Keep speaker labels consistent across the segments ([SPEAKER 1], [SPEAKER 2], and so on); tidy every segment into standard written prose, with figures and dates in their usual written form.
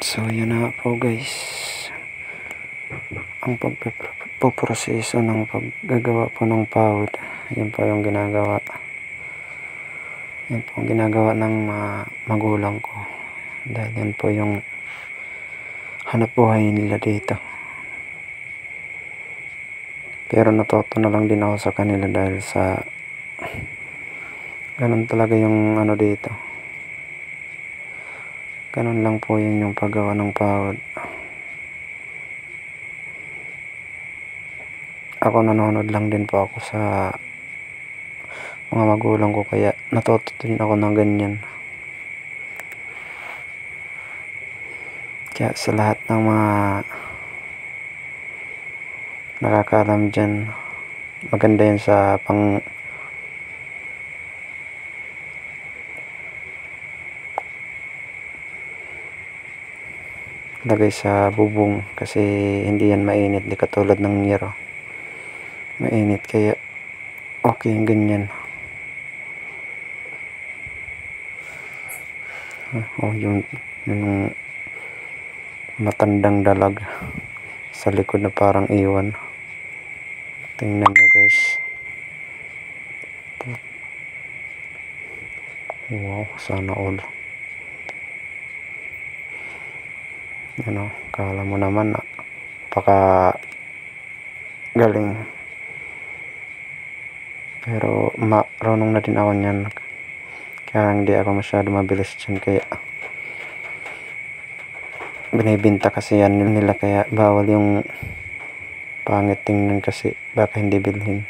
[SPEAKER 1] So yun na po guys, ang pagpoproseso ng paggagawa po ng pawd, yun po yung ginagawa. Yan po ang ginagawa ng magulang ko, dahil yan po yung hanap buhay nila dito. Pero natuto na lang din ako sa kanila dahil sa ganun talaga yung ano dito. Ganun lang po yun yung paggawa ng pawd. Ako nanonood lang din po ako sa mga magulang ko, kaya natuto din ako ng ganyan. Kaya sa lahat ng mga nakakaalam dyan, maganda yan sa lagay sa bubong, kasi hindi yan mainit, di katulad ng yero mainit, kaya okay yung ganyan. Yung matandang dalag sa likod na parang iwan. Tingnan nyo guys. Wow, sana all. Ano, kala mo naman napaka galing. Pero marunong na din ako niyan. Kaya hindi ako masyado mabilis dyan, kaya binibinta kasi yan nila, kaya bawal yung pangit tingnan, kasi baka hindi bilhin.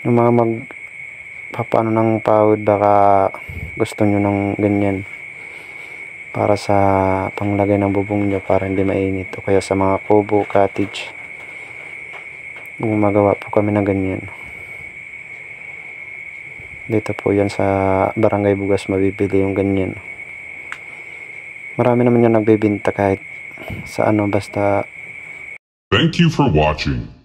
[SPEAKER 1] Yung mga magpapaano ng pawd, baka gusto nyo ng ganyan para sa panglagay ng bubong nyo, para hindi mainit, o kaya sa mga kubo, cottage, gumagawa po kami ng ganyan. Dito po yan sa Barangay Bugas mabibili yung ganyan. Marami naman yung nagbebenta kahit sa ano, basta.
[SPEAKER 2] Thank you for watching.